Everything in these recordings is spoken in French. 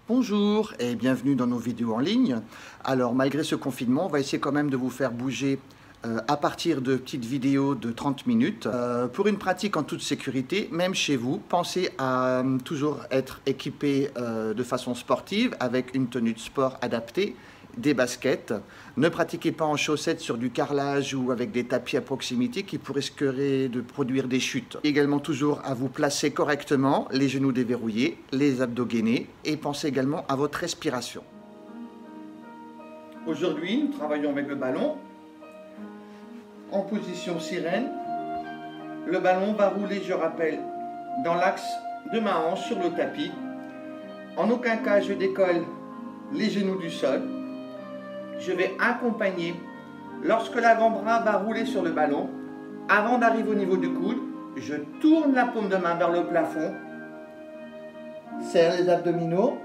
Bonjour et bienvenue dans nos vidéos en ligne. Alors malgré ce confinement, on va essayer quand même de vous faire bouger à partir de petites vidéos de 30 minutes. Pour une pratique en toute sécurité, même chez vous, pensez à toujours être équipé de façon sportive avec une tenue de sport adaptée, des baskets. Ne pratiquez pas en chaussettes sur du carrelage ou avec des tapis à proximité qui risqueraient de produire des chutes. Également toujours à vous placer correctement, les genoux déverrouillés, les abdos gainés et pensez également à votre respiration. Aujourd'hui, nous travaillons avec le ballon en position sirène. Le ballon va rouler, je rappelle, dans l'axe de ma hanche sur le tapis. En aucun cas, je décolle les genoux du sol. Je vais accompagner, lorsque l'avant-bras va rouler sur le ballon, avant d'arriver au niveau du coude, je tourne la paume de main vers le plafond, serre les abdominaux,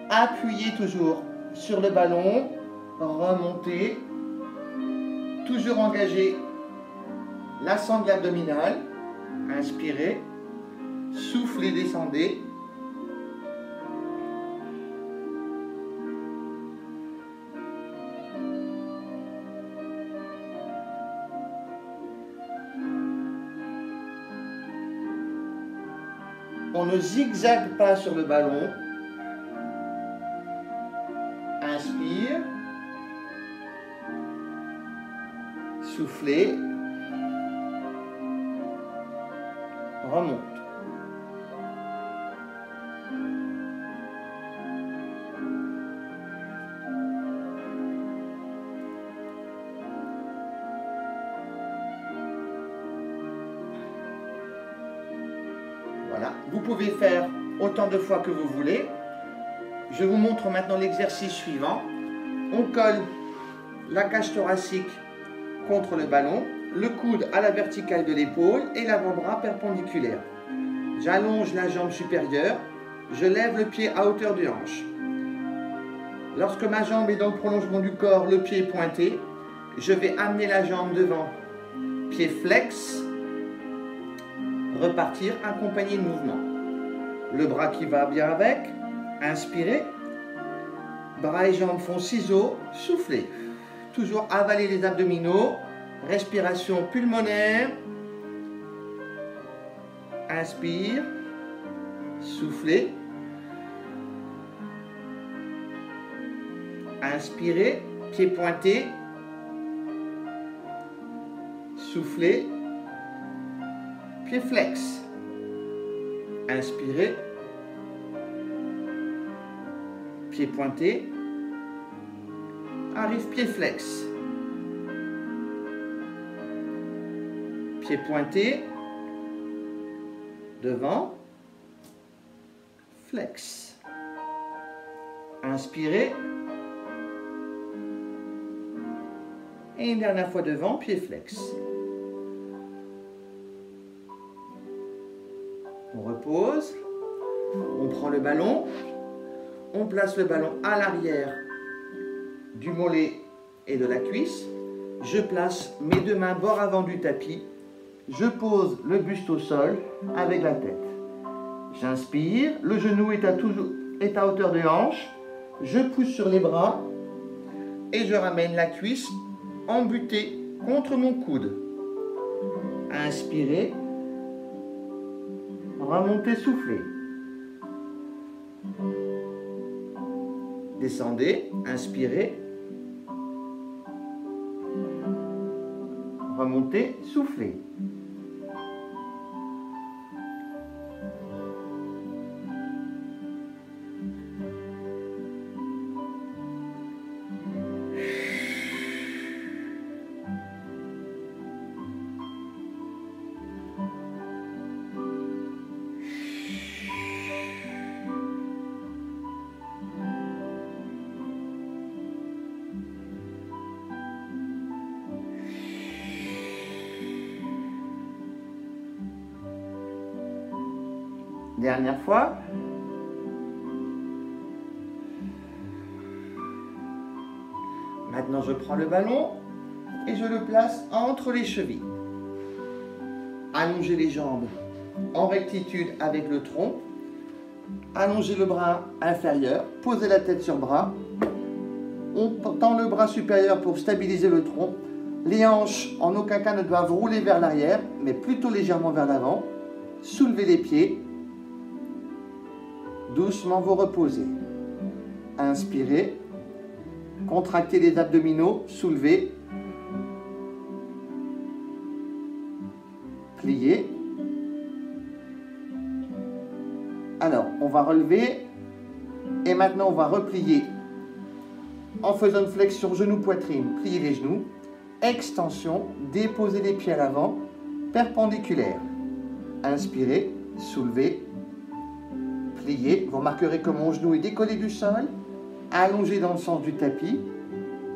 appuyez toujours sur le ballon, remontez, toujours engager la sangle abdominale, inspirez, soufflez, descendez. On ne zigzague pas sur le ballon. Inspire. Soufflez. Remonte. Voilà, vous pouvez faire autant de fois que vous voulez. Je vous montre maintenant l'exercice suivant. On colle la cage thoracique contre le ballon, le coude à la verticale de l'épaule et l'avant-bras perpendiculaire. J'allonge la jambe supérieure, je lève le pied à hauteur de hanche. Lorsque ma jambe est dans le prolongement du corps, le pied est pointé, je vais amener la jambe devant, pied flex, repartir, accompagner le mouvement. Le bras qui va bien avec, inspirez, bras et jambes font ciseaux, soufflez. Toujours avaler les abdominaux, respiration pulmonaire, inspire, soufflez, inspirez, pied pointé, soufflez, pied flex, inspirez, pied pointé, arrive pied flex, pied pointé, devant, flex, inspirez, et une dernière fois devant, pied flex. On repose, on prend le ballon, on place le ballon à l'arrière du mollet et de la cuisse. Je place mes deux mains bord avant du tapis. Je pose le buste au sol avec la tête. J'inspire, le genou est à hauteur de hanche. Je pousse sur les bras et je ramène la cuisse embutée contre mon coude. Inspirez. Remontez, soufflez. Descendez, inspirez. Remontez, soufflez. Dernière fois. Maintenant, je prends le ballon et je le place entre les chevilles. Allongez les jambes en rectitude avec le tronc. Allongez le bras inférieur, posez la tête sur le bras. On tend le bras supérieur pour stabiliser le tronc. Les hanches, en aucun cas, ne doivent rouler vers l'arrière, mais plutôt légèrement vers l'avant. Soulevez les pieds. Doucement, vous reposez. Inspirez. Contractez les abdominaux. Soulevez. Pliez. Alors, on va relever. Et maintenant, on va replier en faisant une flexion genou-poitrine. Pliez les genoux. Extension. Déposez les pieds à l'avant. Perpendiculaire. Inspirez. Soulevez. Pliez. Vous remarquerez que mon genou est décollé du sol. Allongé dans le sens du tapis.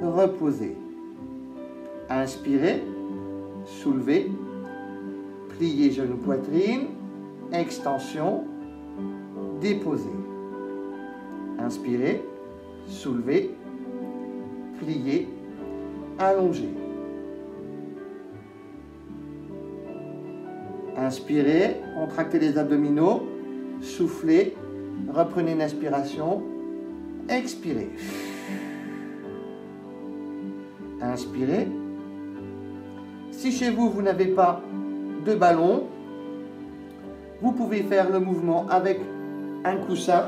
Reposez. Inspirez. Soulevez. Pliez genou-poitrine. Extension. Déposez. Inspirez. Soulevez. Pliez. Allongez. Inspirez. Contractez les abdominaux. Soufflez. Reprenez une inspiration. Expirez. Inspirez. Si chez vous, vous n'avez pas de ballon, vous pouvez faire le mouvement avec un coussin.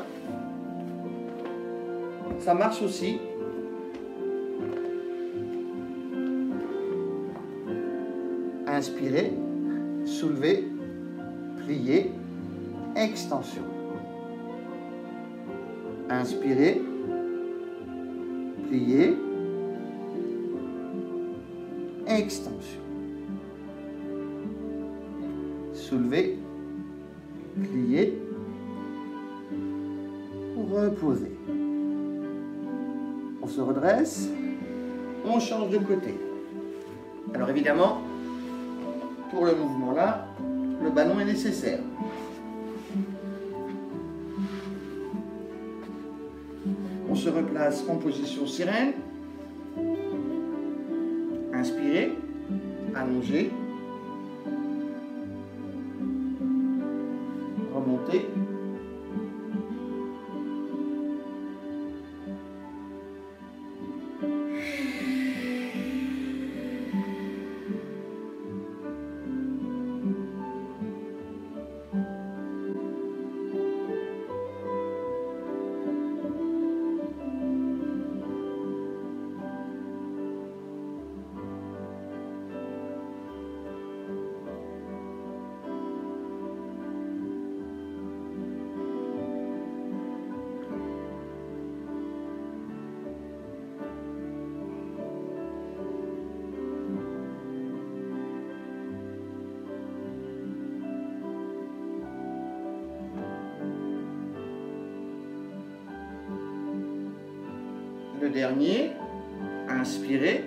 Ça marche aussi. Inspirez, soulevez, pliez, extension. Inspirez, pliez, extension. Soulevez, pliez, reposez. On se redresse, on change de côté. Alors évidemment, pour le mouvement là, le ballon est nécessaire. On se replace en position sirène. Inspirez, allongez, remontez. Le dernier, inspirez.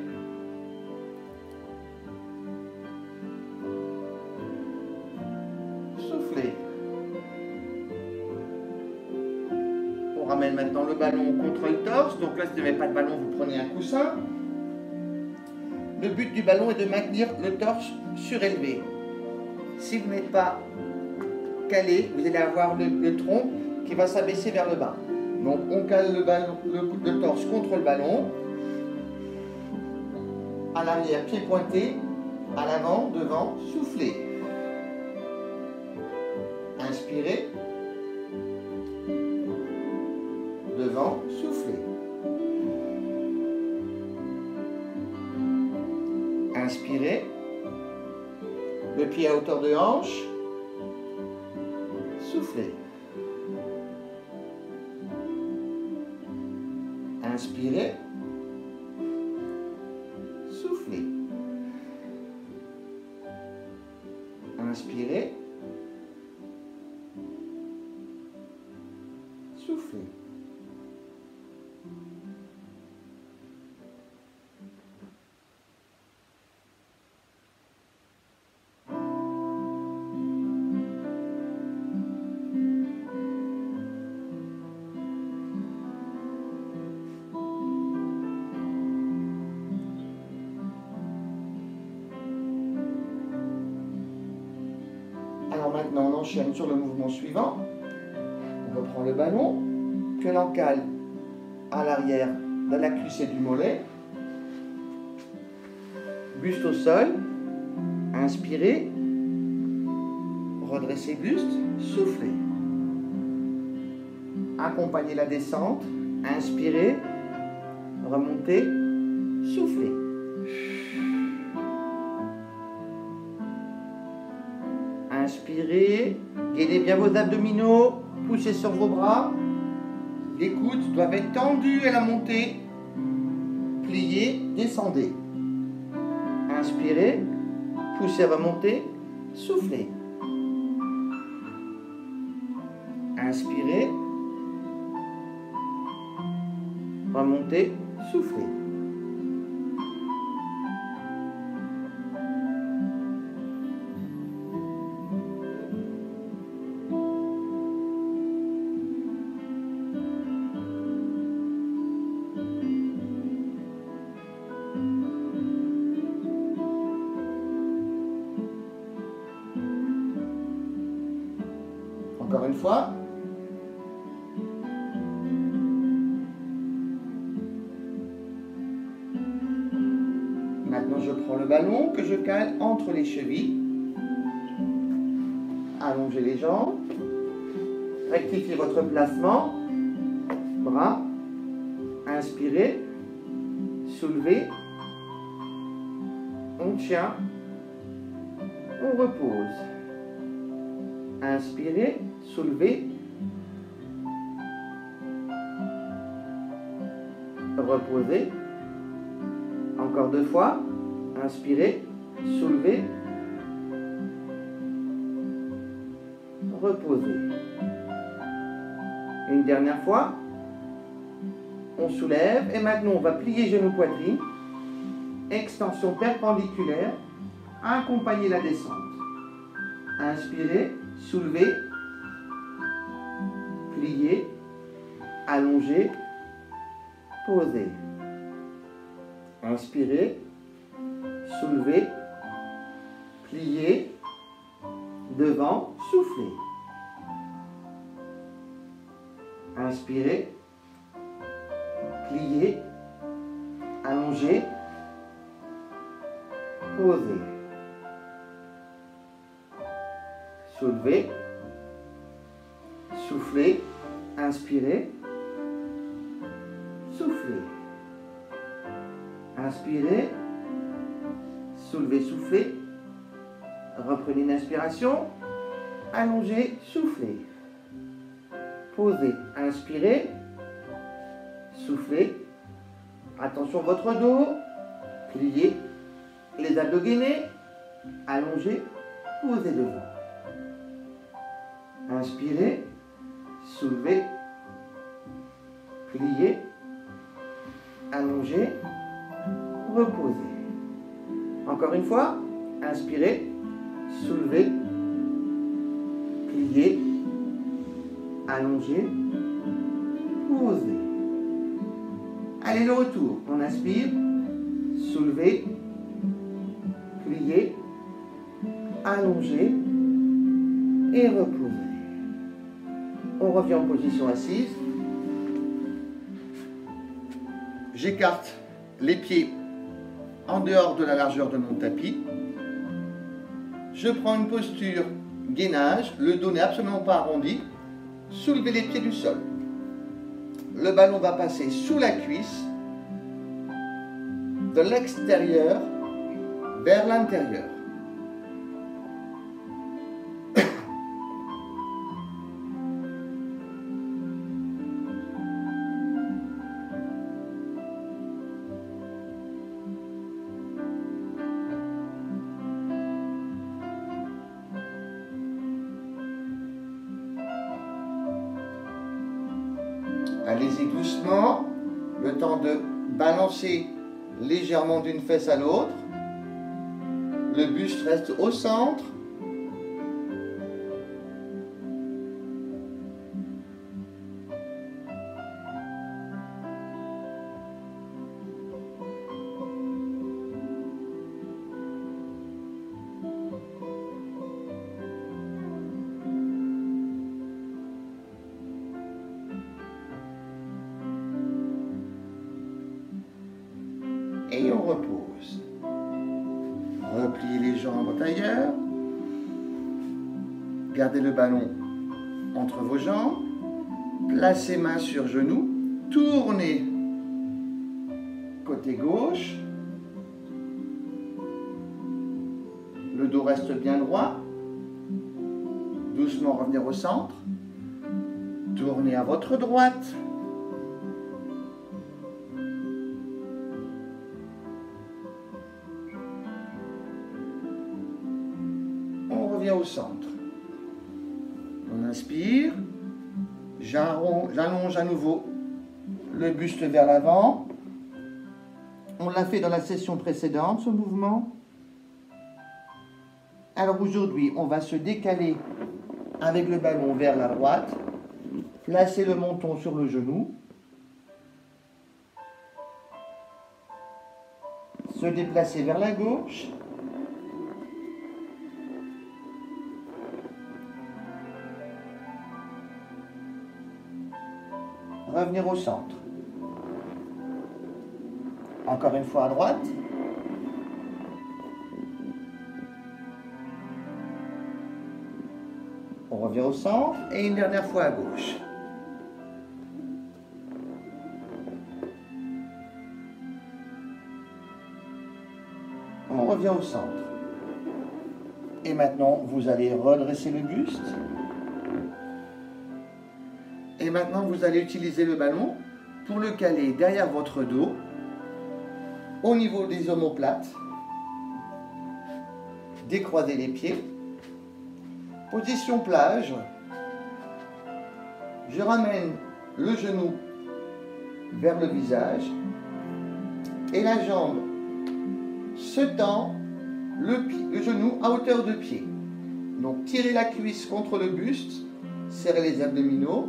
Soufflez. On ramène maintenant le ballon contre le torse. Donc là, si vous n'avez pas de ballon, vous prenez un coussin. Le but du ballon est de maintenir le torse surélevé. Si vous n'êtes pas calé, vous allez avoir le tronc qui va s'abaisser vers le bas. Donc on cale le ballon, le torse contre le ballon. À l'arrière, pied pointé. À l'avant, devant, soufflez. Inspirez. Devant, soufflez. Inspirez. Le pied à hauteur de hanche. Soufflez. Inspirez. Soufflez. Inspirez. Soufflez. Alors maintenant, on enchaîne sur le mouvement suivant. On reprend le ballon, que l'on cale à l'arrière de la cuisse et du mollet. Buste au sol, inspirez, redressez buste, soufflez. Accompagnez la descente, inspirez, remontez, soufflez. Inspirez, gainez bien vos abdominaux, poussez sur vos bras. Les coudes doivent être tendus à la montée. Pliez, descendez. Inspirez, poussez, remontez, soufflez. Inspirez, remontez, soufflez. Encore une fois. Maintenant, je prends le ballon que je cale entre les chevilles. Allongez les jambes. Rectifiez votre placement. Bras. Inspirez. Soulevez. On tient. On repose. Inspirez. Soulevez. Reposez. Encore 2 fois. Inspirez. Soulevez. Reposez. Une dernière fois. On soulève. Et maintenant, on va plier genou poitrine. Extension perpendiculaire. Accompagnez la descente. Inspirez. Soulevez. Pliez. Allongez. Posez. Inspirez. Soulevez. Pliez. Devant. Soufflez. Inspirez. Pliez. Allongez. Posez. Soulevez. Soufflez. Inspirez. Soufflez. Inspirez. Soulevez, soufflez. Reprenez une inspiration. Allongez, soufflez. Posez. Inspirez. Soufflez. Attention à votre dos. Pliez. Les abdos gainés. Allongez. Posez devant. Inspirez. Soulevez. Pliez. Allongez. Reposez. Encore une fois. Inspirez. Soulevez. Pliez. Allongez. Posez. Allez, le retour. On inspire. Soulevez. Pliez. Allongez. Et reposez. On revient en position assise. J'écarte les pieds en dehors de la largeur de mon tapis. Je prends une posture gainage. Le dos n'est absolument pas arrondi. Soulevez les pieds du sol. Le ballon va passer sous la cuisse, de l'extérieur vers l'intérieur. Allez-y doucement, le temps de balancer légèrement d'une fesse à l'autre. Le buste reste au centre. et on repose. Repliez les jambes en tailleur. Gardez le ballon entre vos jambes. Placez main sur genou. Tournez côté gauche. Le dos reste bien droit. Doucement revenir au centre. Tournez à votre droite. On revient au centre. On inspire. J'allonge à nouveau le buste vers l'avant. On l'a fait dans la session précédente, ce mouvement. Alors aujourd'hui, on va se décaler avec le ballon vers la droite. Placer le menton sur le genou. Se déplacer vers la gauche. Revenir au centre. Encore une fois à droite. On revient au centre et une dernière fois à gauche. On revient au centre. Et maintenant, vous allez redresser le buste. Et maintenant, vous allez utiliser le ballon pour le caler derrière votre dos, au niveau des omoplates. Décroisez les pieds. Position plage. Je ramène le genou vers le visage. Et la jambe se tend, le genou à hauteur de pied. Donc tirez la cuisse contre le buste, serrez les abdominaux.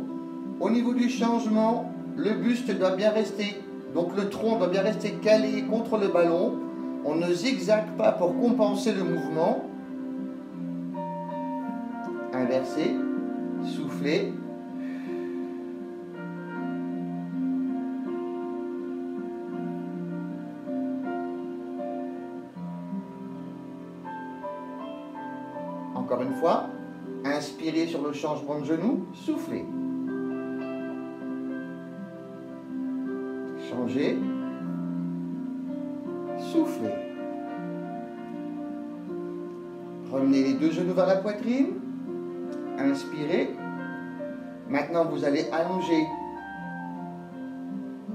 Au niveau du changement, le buste doit bien rester, donc le tronc doit bien rester calé contre le ballon. On ne zigzague pas pour compenser le mouvement. Inversez, soufflez. Encore une fois, inspirez sur le changement de genou, soufflez. Changez, soufflez. Remenez les deux genoux vers la poitrine. Inspirez. Maintenant, vous allez allonger.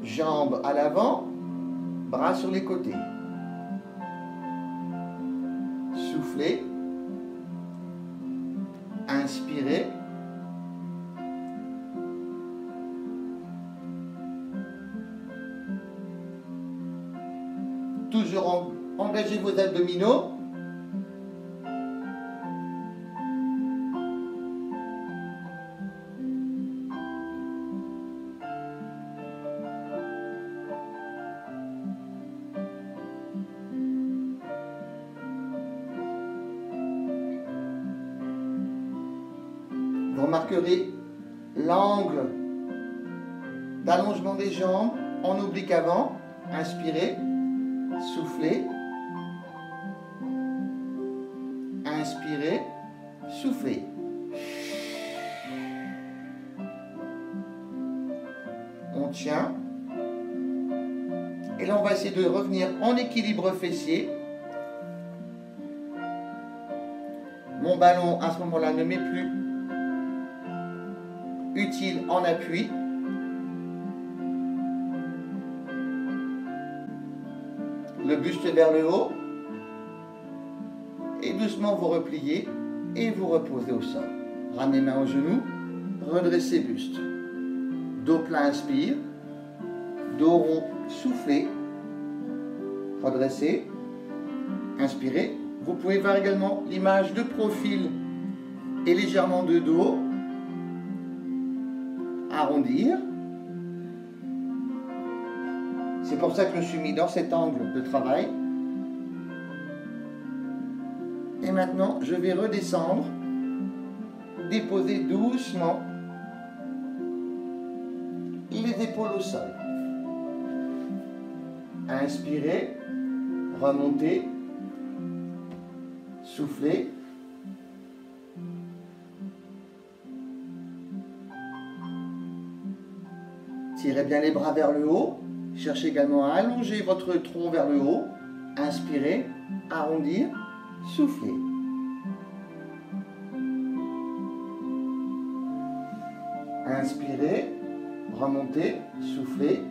Jambes à l'avant, bras sur les côtés. Soufflez. Inspirez. Toujours engagez vos abdominaux. Vous remarquerez l'angle d'allongement des jambes en oblique avant. Inspirez. Soufflez. Inspirez. Soufflez. On tient. Et là, on va essayer de revenir en équilibre fessier. Mon ballon, à ce moment-là, ne m'est plus utile en appui. Le buste vers le haut. Et doucement vous repliez et vous reposez au sol. Ramenez main au genou, redressez buste. Dos plein, inspire. Dos rond, soufflez. Redressez. Inspirez. Vous pouvez voir également l'image de profil et légèrement de dos. Arrondir. C'est pour ça que je me suis mis dans cet angle de travail. Et maintenant, je vais redescendre, déposer doucement les épaules au sol. Inspirez. remontez, soufflez. Tirez bien les bras vers le haut. Cherchez également à allonger votre tronc vers le haut. Inspirez, arrondir, soufflez. Inspirez, remontez, soufflez.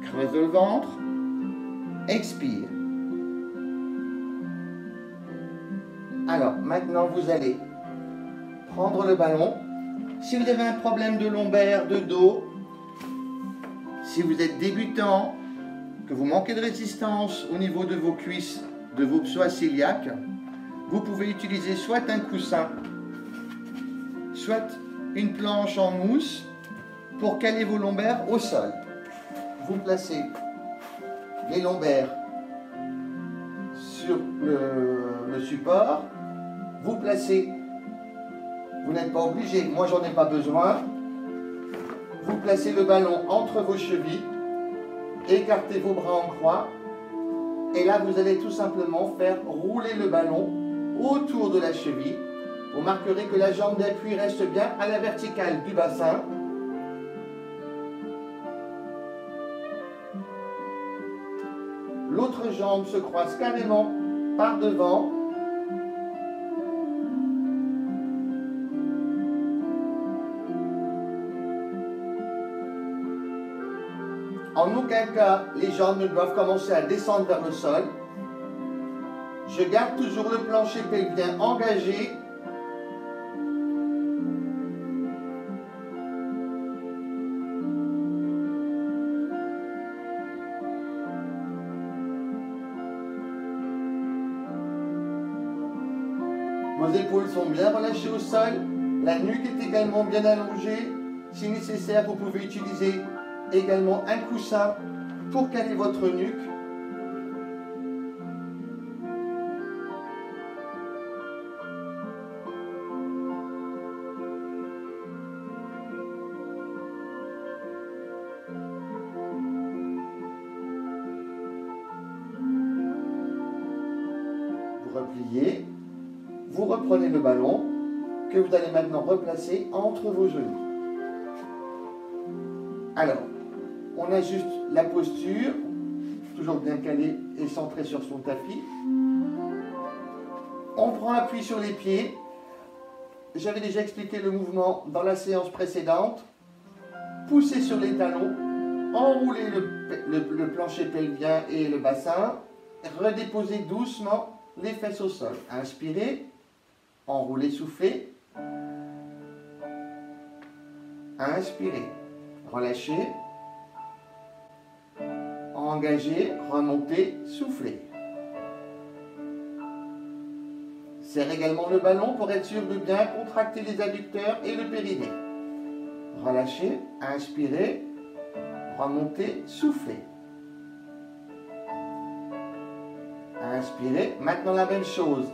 Creusez le ventre, expire. Alors, maintenant vous allez prendre le ballon. Si vous avez un problème de lombaire, de dos, si vous êtes débutant, que vous manquez de résistance au niveau de vos cuisses, de vos psoas cœliaques, vous pouvez utiliser soit un coussin, soit une planche en mousse pour caler vos lombaires au sol. Vous placez les lombaires sur le support, vous placez, vous n'êtes pas obligé, moi j'en ai pas besoin, vous placez le ballon entre vos chevilles, écartez vos bras en croix, et là vous allez tout simplement faire rouler le ballon autour de la cheville. Vous marquerez que la jambe d'appui reste bien à la verticale du bassin. L'autre jambe se croise carrément par devant. En aucun cas, les jambes ne doivent commencer à descendre vers le sol. Je garde toujours le plancher pelvien engagé. Vos épaules sont bien relâchées au sol. La nuque est également bien allongée. Si nécessaire, vous pouvez utiliser également un coussin pour caler votre nuque. Vous repliez, vous reprenez le ballon que vous allez maintenant replacer entre vos genoux. Alors, on ajuste la posture, toujours bien calé et centré sur son tapis. On prend appui sur les pieds. J'avais déjà expliqué le mouvement dans la séance précédente. Poussez sur les talons, enroulez le plancher pelvien et le bassin. Redéposez doucement les fesses au sol. Inspirez, enroulez, soufflez. Inspirez, relâchez. Engagez, remontez, soufflez. Serrez également le ballon pour être sûr de bien contracter les adducteurs et le périnée. Relâchez, inspirez, remontez, soufflez. Inspirez, maintenant la même chose,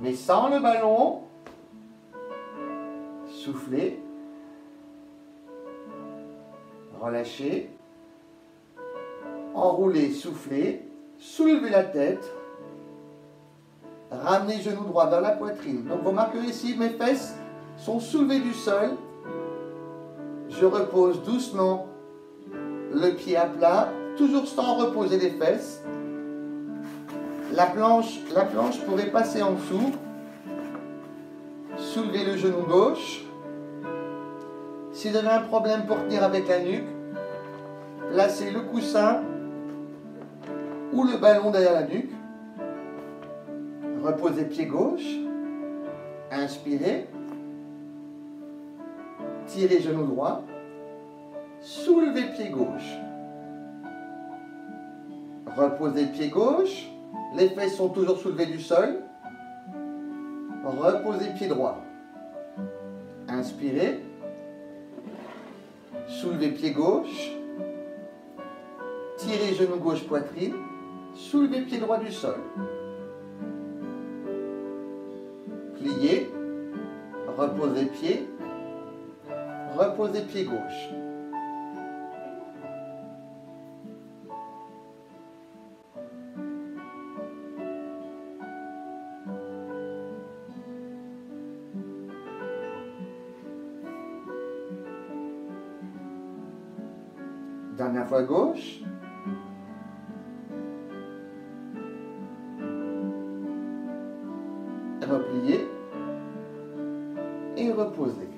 mais sans le ballon. Soufflez. Relâchez. Enroulez, soufflez, soulevez la tête, ramenez genou droit vers la poitrine. Donc vous marquez ici, mes fesses sont soulevées du sol. Je repose doucement le pied à plat, toujours sans reposer les fesses. La planche pourrait passer en dessous. Soulevez le genou gauche. Si vous avez un problème pour tenir avec la nuque, placez le coussin ou le ballon derrière la nuque. Reposez pied gauche. Inspirez. Tirez genou droit. Soulevez pied gauche. Reposez pied gauche. Les fesses sont toujours soulevées du sol. Reposez pied droit. Inspirez. Soulevez pied gauche. Tirez genou gauche poitrine. Soulevez pied droit du sol. Pliez. Reposez pied. reposez pied gauche. Dernière fois gauche. Repliez et reposez.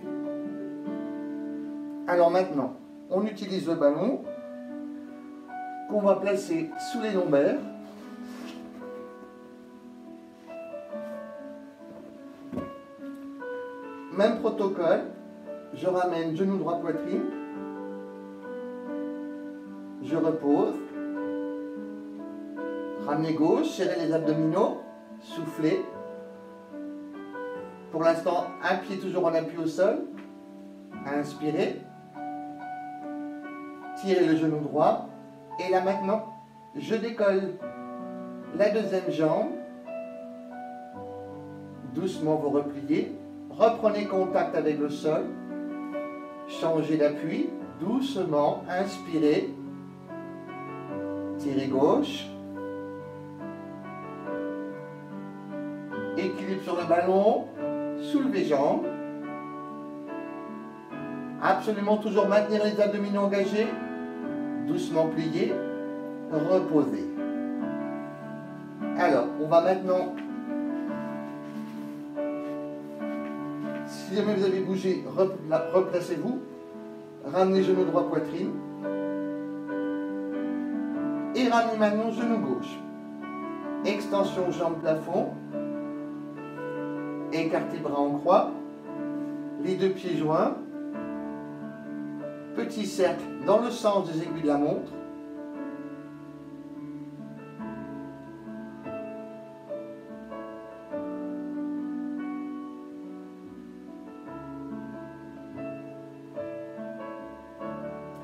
Alors maintenant, on utilise le ballon qu'on va placer sous les lombaires. Même protocole, je ramène genou droit poitrine, je repose, ramenez gauche, serrez les abdominaux, soufflez. Pour l'instant, un pied toujours en appui au sol, inspirez, tirez le genou droit, et là maintenant, je décolle la deuxième jambe, doucement vous repliez, reprenez contact avec le sol, changez d'appui, doucement, inspirez, tirez gauche, équilibre sur le ballon, soulevez jambes, absolument toujours maintenir les abdominaux engagés, doucement plier, reposer. Alors, on va maintenant, si jamais vous avez bougé, replacez-vous, ramenez genou droit poitrine, et ramenez maintenant genou gauche. Extension jambe plafond, écartez bras en croix, les deux pieds joints, petit cercle dans le sens des aiguilles de la montre.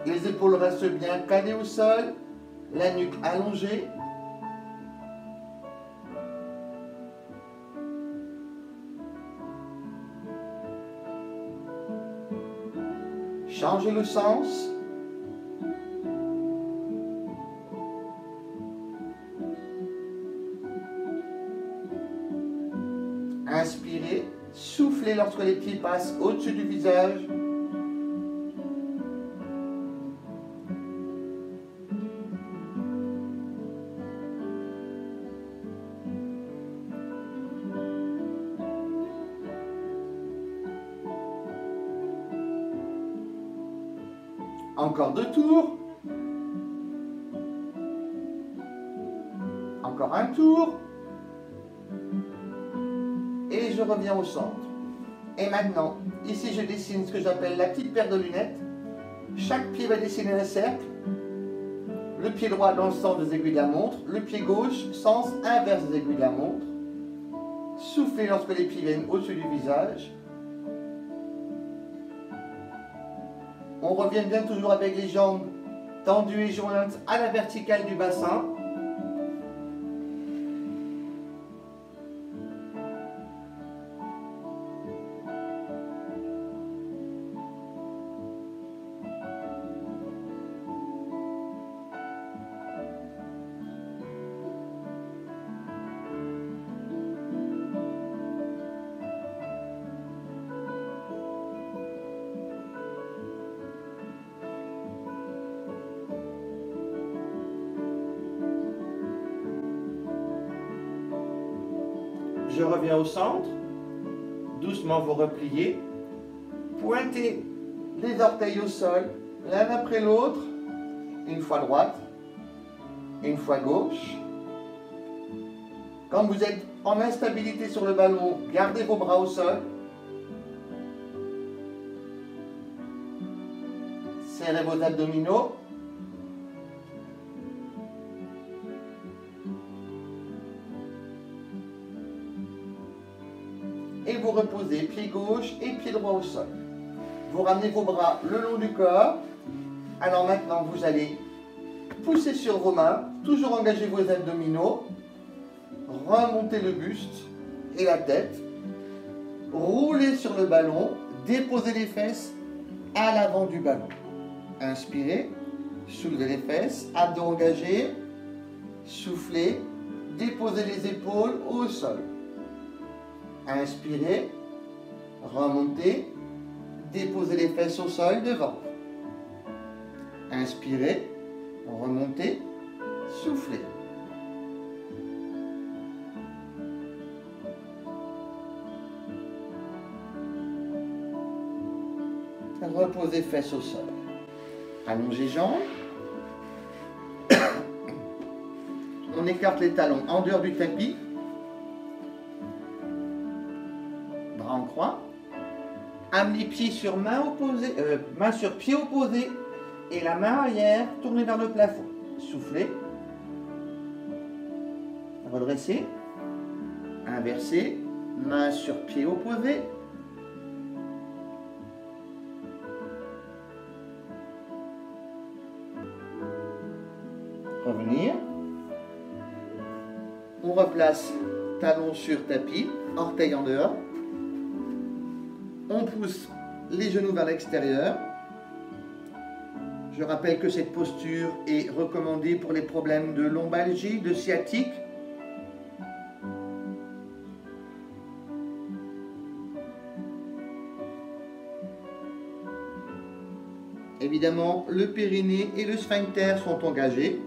Les épaules restent bien calées au sol, la nuque allongée. Changez le sens. Inspirez, soufflez lorsque les pieds passent au-dessus du visage. Encore 2 tours. Encore un tour. Et je reviens au centre. Et maintenant, ici je dessine ce que j'appelle la petite paire de lunettes. Chaque pied va dessiner un cercle. Le pied droit dans le sens des aiguilles de la montre. Le pied gauche, sens inverse des aiguilles de la montre. Soufflez lorsque les pieds viennent au-dessus du visage. On revient bien toujours avec les jambes tendues et jointes à la verticale du bassin. Je reviens au centre, doucement vous repliez, pointez les orteils au sol, l'un après l'autre, une fois droite, une fois gauche. Quand vous êtes en instabilité sur le ballon, gardez vos bras au sol. Serrez vos abdominaux. Et vous reposez pied gauche et pied droit au sol. Vous ramenez vos bras le long du corps. Alors maintenant, vous allez pousser sur vos mains, toujours engager vos abdominaux, remonter le buste et la tête, rouler sur le ballon, déposer les fesses à l'avant du ballon. Inspirez, soulevez les fesses, abdos engagés, soufflez, déposez les épaules au sol. Inspirez, remontez, déposez les fesses au sol devant. Inspirez, remontez, soufflez. Reposez fesses au sol. Allongez jambes. On écarte les talons en dehors du tapis. Bras en croix. Amenez pied sur main opposée, main sur pied opposé et la main arrière tournée vers le plafond. Soufflez. Redressez. Inversez. Main sur pied opposé. Revenir. On replace talon sur tapis, orteil en dehors. On pousse les genoux vers l'extérieur. Je rappelle que cette posture est recommandée pour les problèmes de lombalgie, de sciatique. Évidemment, le périnée et le sphincter sont engagés.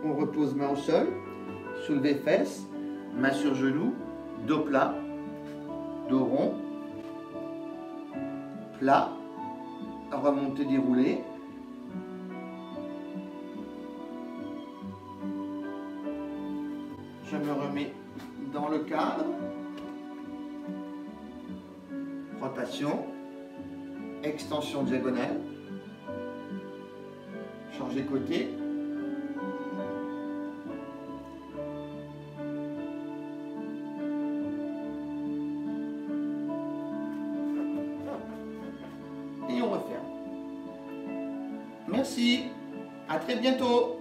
On repose main au sol, soulevez fesses, main sur genou, dos plat, dos rond, plat, remontez, déroulez. Je me remets dans le cadre. Rotation, extension diagonale, changer côté. Et on referme. Merci, à très bientôt.